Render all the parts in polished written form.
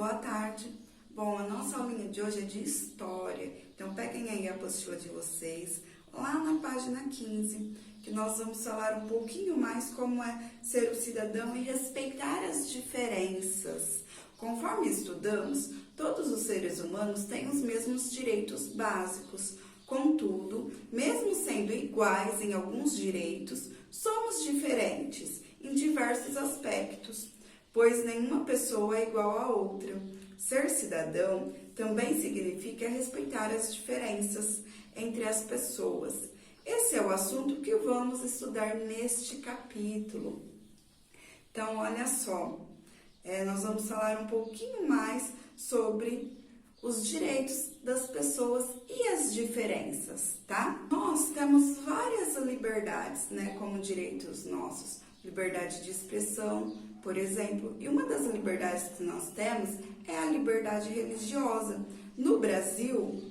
boa tarde. Bom, a nossa aulinha de hoje é de história, então peguem aí a apostila de vocês, lá na página 15, que nós vamos falar um pouquinho mais como é ser o cidadão e respeitar as diferenças. Conforme estudamos, todos os seres humanos têm os mesmos direitos básicos. Contudo, mesmo sendo iguais em alguns direitos, somos diferentes em diversos aspectos, pois nenhuma pessoa é igual a outra. Ser cidadão também significa respeitar as diferenças entre as pessoas. Esse é o assunto que vamos estudar neste capítulo. Então, olha só, nós vamos falar um pouquinho mais sobre os direitos das pessoas e as diferenças, tá? Nós temos várias liberdades, né, como direitos nossos. Liberdade de expressão, por exemplo, e uma das liberdades que nós temos é a liberdade religiosa. No Brasil,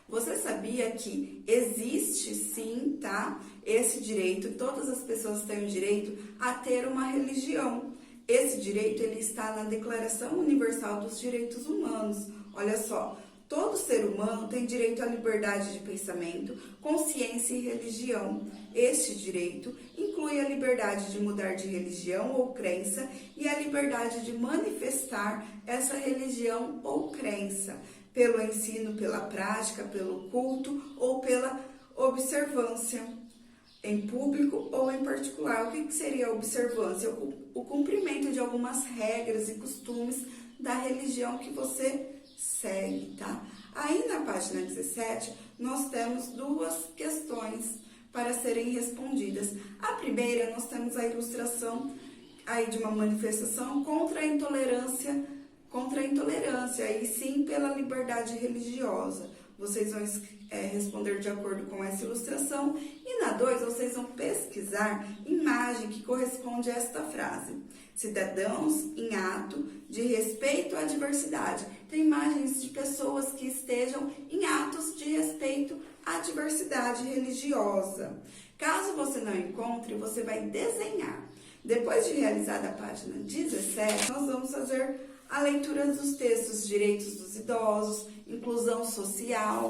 você sabia que existe sim, tá? Esse direito, todas as pessoas têm o direito a ter uma religião. Esse direito, ele está na Declaração Universal dos Direitos Humanos. Olha só, todo ser humano tem direito à liberdade de pensamento, consciência e religião. Este direito inclui a liberdade de mudar de religião ou crença e a liberdade de manifestar essa religião ou crença, pelo ensino, pela prática, pelo culto ou pela observância, em público ou em particular. O que seria a observância? O cumprimento de algumas regras e costumes da religião que você segue, tá? Aí na página 17, nós temos duas questões para serem respondidas. A primeira, nós temos a ilustração aí de uma manifestação contra a intolerância, e sim pela liberdade religiosa. Vocês vão responder de acordo com essa ilustração. E na 2, vocês vão pesquisar imagem que corresponde a esta frase. Cidadãos em ato de respeito à diversidade. Tem imagens de pessoas que estejam em atos de respeito à diversidade religiosa. Caso você não encontre, você vai desenhar. Depois de realizada a página 17, nós vamos fazer a leitura dos textos Direitos dos Idosos, Inclusão Social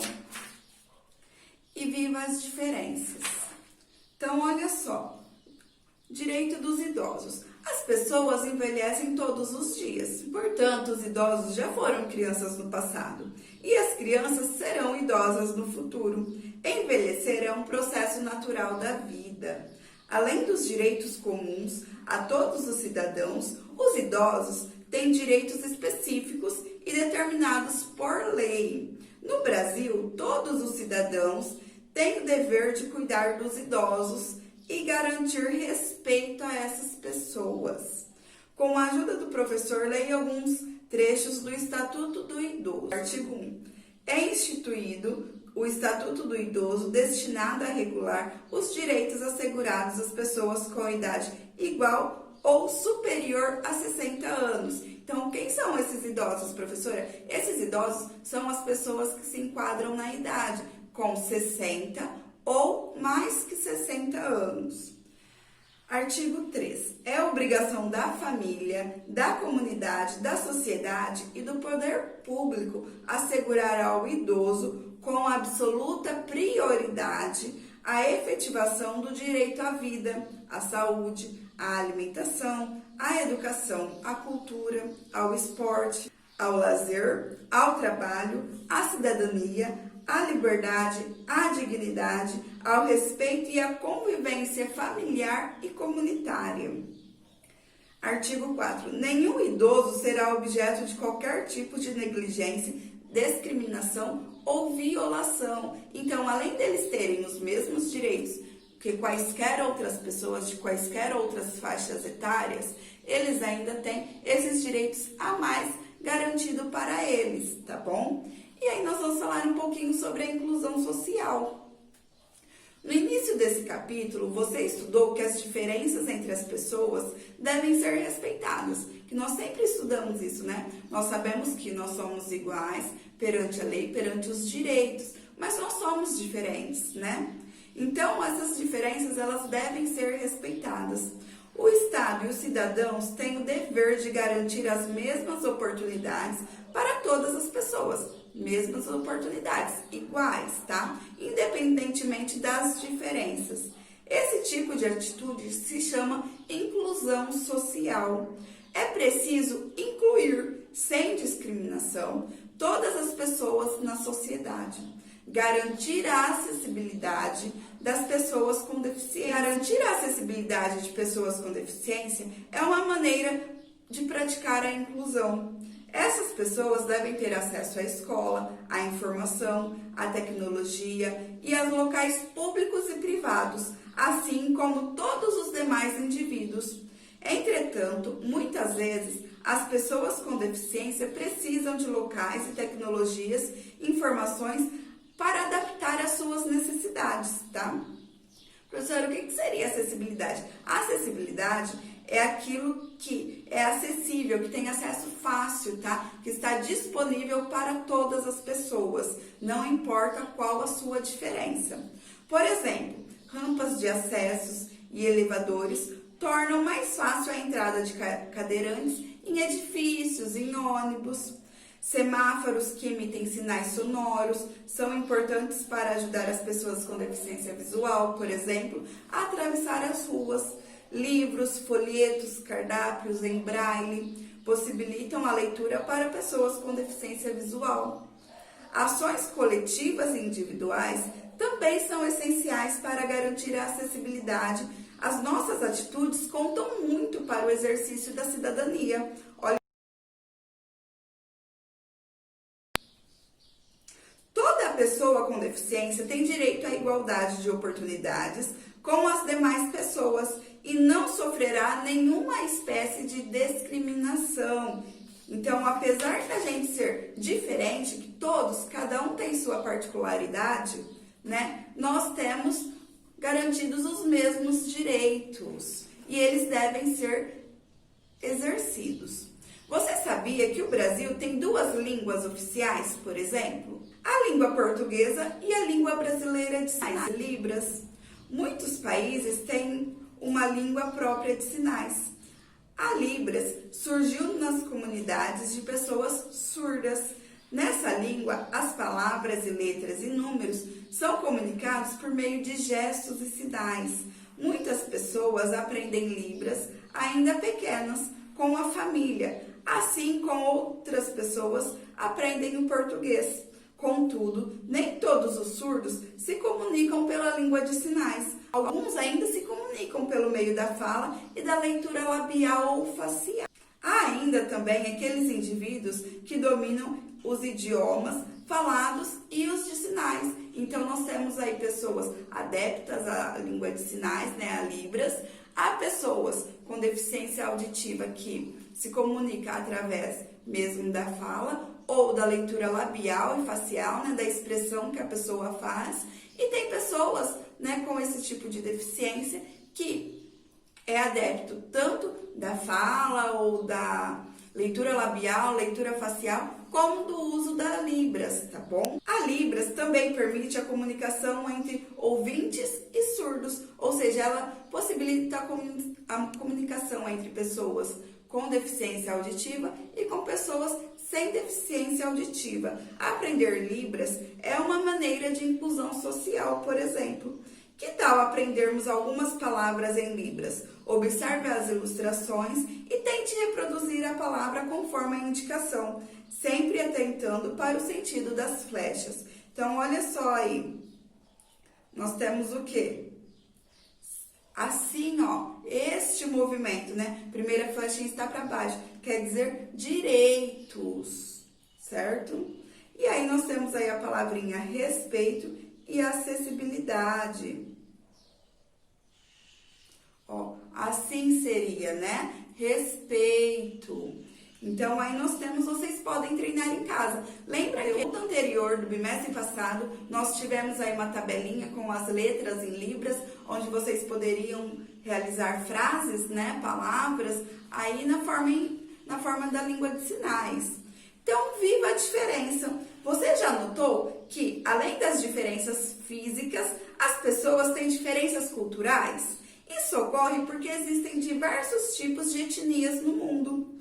e Viva as Diferenças. Então, olha só, direito dos idosos. As pessoas envelhecem todos os dias, portanto, os idosos já foram crianças no passado e as crianças serão idosas no futuro. Envelhecer é um processo natural da vida. Além dos direitos comuns a todos os cidadãos, os idosos têm direitos específicos e determinados por lei. No Brasil, todos os cidadãos têm o dever de cuidar dos idosos e garantir respeito a essas pessoas. Com a ajuda do professor, leia alguns trechos do Estatuto do Idoso. Artigo 1. É instituído o Estatuto do Idoso destinado a regular os direitos assegurados às pessoas com idade igual ou superior a 60 anos. Então, quem são esses idosos, professora? Esses idosos são as pessoas que se enquadram na idade, com 60 ou mais que 60 anos. Artigo 3. É obrigação da família, da comunidade, da sociedade e do poder público assegurar ao idoso, com absoluta prioridade, a efetivação do direito à vida, à saúde, à alimentação, à educação, à cultura, ao esporte, ao lazer, ao trabalho, à cidadania, à liberdade, à dignidade, ao respeito e à convivência familiar e comunitária. Artigo 4. Nenhum idoso será objeto de qualquer tipo de negligência, discriminação ou violação. Então, além deles terem os mesmos direitos que quaisquer outras pessoas de quaisquer outras faixas etárias, eles ainda têm esses direitos a mais garantido para eles, tá bom? E aí nós vamos falar um pouquinho sobre a inclusão social. No início desse capítulo, você estudou que as diferenças entre as pessoas devem ser respeitadas, que nós sempre estudamos isso, né? Nós sabemos que nós somos iguais perante a lei, perante os direitos, mas nós somos diferentes, né? Então, essas diferenças, elas devem ser respeitadas. O Estado e os cidadãos têm o dever de garantir as mesmas oportunidades para todas as pessoas, mesmas oportunidades, iguais, tá? Independentemente das diferenças. Esse tipo de atitude se chama inclusão social. É preciso incluir, sem discriminação, todas as pessoas na sociedade. Garantir a acessibilidade das pessoas com deficiência. Garantir a acessibilidade de pessoas com deficiência é uma maneira de praticar a inclusão. Essas pessoas devem ter acesso à escola, à informação, à tecnologia e aos locais públicos e privados, assim como todos os demais indivíduos. Entretanto, muitas vezes, as pessoas com deficiência precisam de locais e tecnologias, informações para adaptar às suas necessidades, tá? Professora, o que seria acessibilidade? A acessibilidade é aquilo que é acessível, que tem acesso fácil, tá? Que está disponível para todas as pessoas, não importa qual a sua diferença. Por exemplo, rampas de acessos e elevadores tornam mais fácil a entrada de cadeirantes em edifícios, em ônibus. Semáforos que emitem sinais sonoros são importantes para ajudar as pessoas com deficiência visual, por exemplo, a atravessar as ruas. Livros, folhetos, cardápios em braille possibilitam a leitura para pessoas com deficiência visual. Ações coletivas e individuais também são essenciais para garantir a acessibilidade. As nossas atitudes contam muito para o exercício da cidadania. Olha, toda pessoa com deficiência tem direito à igualdade de oportunidades com as demais pessoas e não sofrerá nenhuma espécie de discriminação. Então, apesar da gente ser diferente, que todos, cada um tem sua particularidade, né? Nós temos garantidos os mesmos direitos e eles devem ser exercidos. Você sabia que o Brasil tem duas línguas oficiais, por exemplo? A língua portuguesa e a língua brasileira de sinais, Libras. Muitos países têm uma língua própria de sinais. A Libras surgiu nas comunidades de pessoas surdas. Nessa língua, as palavras e letras e números são comunicados por meio de gestos e sinais. Muitas pessoas aprendem Libras ainda pequenas com a família, assim como outras pessoas aprendem o português. Contudo, nem todos os surdos se comunicam pela língua de sinais. Alguns ainda se comunicam pelo meio da fala e da leitura labial ou facial. Há ainda também aqueles indivíduos que dominam os idiomas falados e os de sinais. Então, nós temos aí pessoas adeptas à língua de sinais, né, a Libras. Há pessoas com deficiência auditiva que se comunicam através mesmo da fala ou da leitura labial e facial, né, da expressão que a pessoa faz. E tem pessoas, né, com esse tipo de deficiência que é adepto tanto da fala ou da leitura labial, leitura facial, como do uso da Libras, tá bom? A Libras também permite a comunicação entre ouvintes e surdos, ou seja, ela possibilita a comunicação entre pessoas com deficiência auditiva e com pessoas sem deficiência auditiva. Aprender Libras é uma maneira de inclusão social, por exemplo. Que tal aprendermos algumas palavras em Libras? Observe as ilustrações e tente reproduzir a palavra conforme a indicação, sempre atentando para o sentido das flechas. Então, olha só aí. Nós temos o quê? Assim, ó, este movimento, né? Primeira flechinha está para baixo, quer dizer direitos, certo? E aí nós temos aí a palavrinha respeito e acessibilidade. Ó, assim seria, né? Respeito. Então, aí nós temos, vocês podem treinar em casa. Lembra que no anterior do bimestre passado, nós tivemos aí uma tabelinha com as letras em Libras, onde vocês poderiam realizar frases, né, palavras, aí na forma da língua de sinais. Então, viva a diferença. Você já notou que, além das diferenças físicas, as pessoas têm diferenças culturais? Isso ocorre porque existem diversos tipos de etnias no mundo.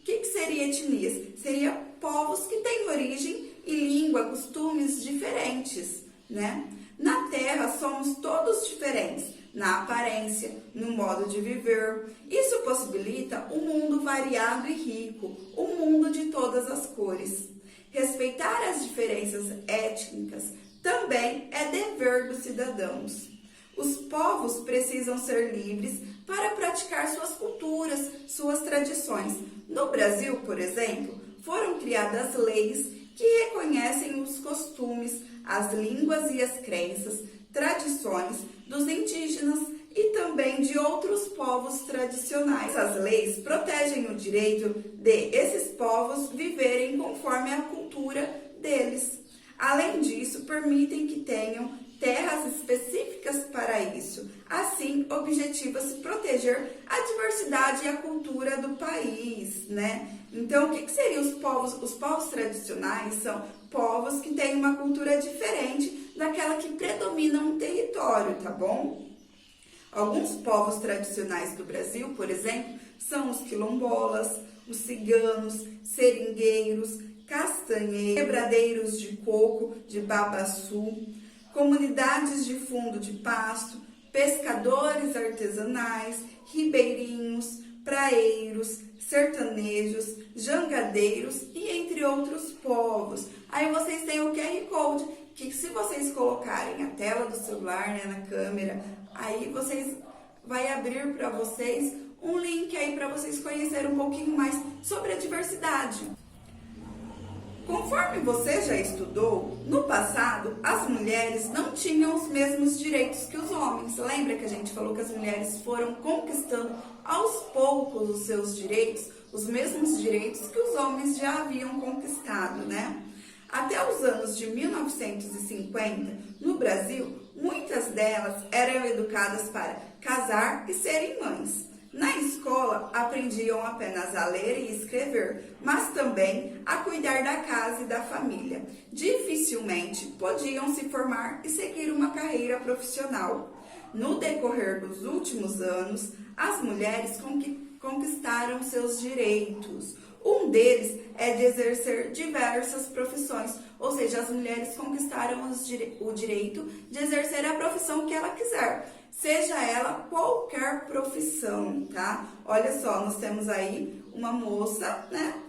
O que seria etnias? Seria povos que têm origem e língua, costumes diferentes, né? Na Terra somos todos diferentes, na aparência, no modo de viver. Isso possibilita um mundo variado e rico, um mundo de todas as cores. Respeitar as diferenças étnicas também é dever dos cidadãos. Os povos precisam ser livres para praticar suas culturas, suas tradições. No Brasil, por exemplo, foram criadas leis que reconhecem os costumes, as línguas e as crenças, tradições dos indígenas e também de outros povos tradicionais. Essas leis protegem o direito de esses povos viverem conforme a cultura deles. Além disso, permitem que tenham terras específicas para isso. Assim, objetiva-se proteger a diversidade e a cultura do país, né? Então, o que seriam os povos? Os povos tradicionais são povos que têm uma cultura diferente daquela que predomina um território, tá bom? Alguns povos tradicionais do Brasil, por exemplo, são os quilombolas, os ciganos, seringueiros, castanheiros, quebradeiros de coco, de babaçu, comunidades de fundo de pasto, pescadores artesanais, ribeirinhos, praeiros, sertanejos, jangadeiros e entre outros povos. Aí vocês têm o QR Code, que se vocês colocarem a tela do celular, né, na câmera, aí vai abrir para vocês um link aí para vocês conhecerem um pouquinho mais sobre a diversidade. Conforme você já estudou, no passado, as mulheres não tinham os mesmos direitos que os homens. Lembra que a gente falou que as mulheres foram conquistando aos poucos os seus direitos, os mesmos direitos que os homens já haviam conquistado, né? Até os anos de 1950, no Brasil, muitas delas eram educadas para casar e serem mães. Na escola, aprendiam apenas a ler e escrever, mas também a cuidar da casa e da família. Dificilmente podiam se formar e seguir uma carreira profissional. No decorrer dos últimos anos, as mulheres conquistaram seus direitos. Um deles é de exercer diversas profissões, ou seja, as mulheres conquistaram o direito de exercer a profissão que ela quiser, seja ela qualquer profissão, tá? Olha só, nós temos aí uma moça, né?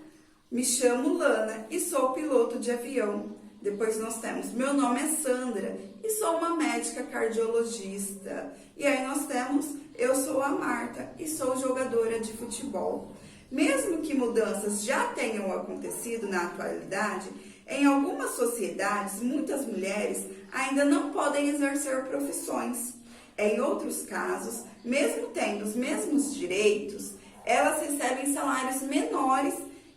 Me chamo Lana e sou piloto de avião. Depois nós temos, meu nome é Sandra e sou uma médica cardiologista. E aí nós temos, eu sou a Marta e sou jogadora de futebol. Mesmo que mudanças já tenham acontecido na atualidade, em algumas sociedades, muitas mulheres ainda não podem exercer profissões. Em outros casos, mesmo tendo os mesmos direitos, elas recebem salários menores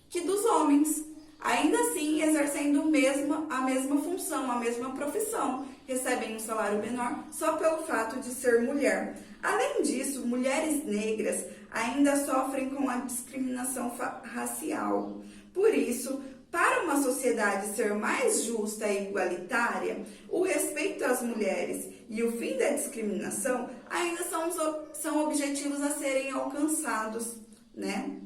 que dos homens, ainda assim exercendo a mesma função, a mesma profissão. Recebem um salário menor só pelo fato de ser mulher. Além disso, mulheres negras ainda sofrem com a discriminação racial. Por isso, para uma sociedade ser mais justa e igualitária, o respeito às mulheres e o fim da discriminação ainda são objetivos a serem alcançados, né?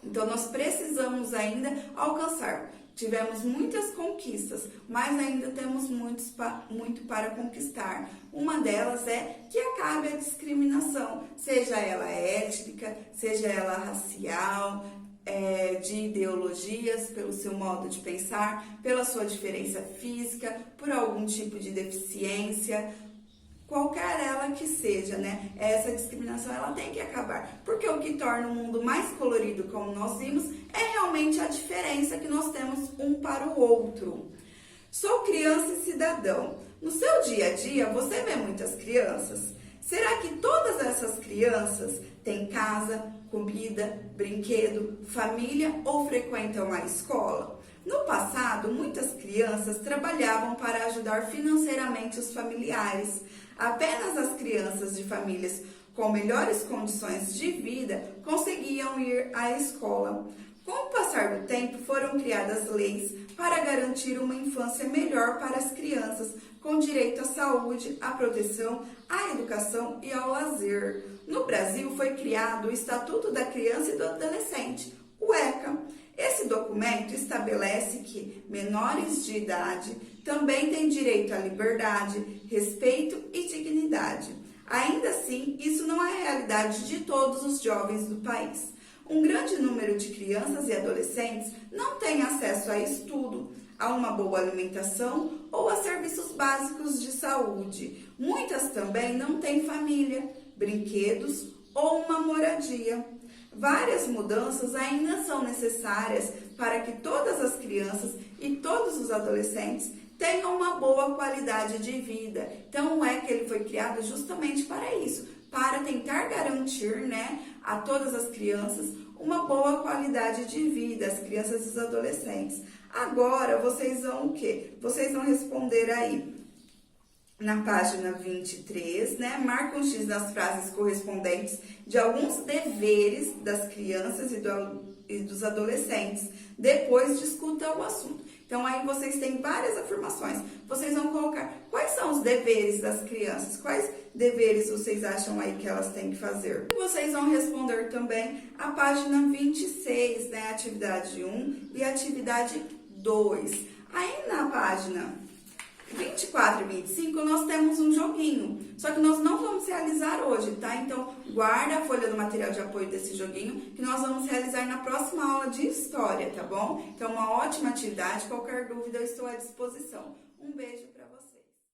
Então, nós precisamos ainda alcançar. Tivemos muitas conquistas, mas ainda temos muito para conquistar. Uma delas é que acabe a discriminação, seja ela étnica, seja ela racial, de ideologias, pelo seu modo de pensar, pela sua diferença física, por algum tipo de deficiência, qualquer ela que seja, né? Essa discriminação ela tem que acabar, porque o que torna o mundo mais colorido, como nós vimos, é realmente a diferença que nós temos um para o outro. Sou criança e cidadão. No seu dia a dia, você vê muitas crianças. Será que todas essas crianças têm casa, comida, brinquedo, família ou frequentam a escola? No passado, muitas crianças trabalhavam para ajudar financeiramente os familiares. Apenas as crianças de famílias com melhores condições de vida conseguiam ir à escola. Com o passar do tempo, foram criadas leis para garantir uma infância melhor para as crianças, com direito à saúde, à proteção, à educação e ao lazer. No Brasil foi criado o Estatuto da Criança e do Adolescente, o ECA. Esse documento estabelece que menores de idade também têm direito à liberdade, respeito e dignidade. Ainda assim, isso não é a realidade de todos os jovens do país. Um grande número de crianças e adolescentes não tem acesso a estudo, a uma boa alimentação ou a serviços básicos de saúde. Muitas também não têm família, brinquedos ou uma moradia. Várias mudanças ainda são necessárias para que todas as crianças e todos os adolescentes tenham uma boa qualidade de vida. Então, ele foi criado justamente para isso, para tentar garantir, a todas as crianças uma boa qualidade de vida, as crianças e os adolescentes. Agora, vocês vão o quê? Vocês vão responder aí na página 23, Marca um X nas frases correspondentes de alguns deveres das crianças e dos adolescentes. Depois, discuta o assunto. Então, aí vocês têm várias afirmações. Vocês vão colocar quais são os deveres das crianças, quais deveres vocês acham aí que elas têm que fazer. E vocês vão responder também a página 26, atividade 1 e atividade 2. Aí na página 24 e 25 nós temos um joguinho, só que nós não vamos realizar hoje, tá? Então, guarda a folha do material de apoio desse joguinho, que nós vamos realizar na próxima aula de história, tá bom? Então, uma ótima atividade, qualquer dúvida eu estou à disposição. Um beijo.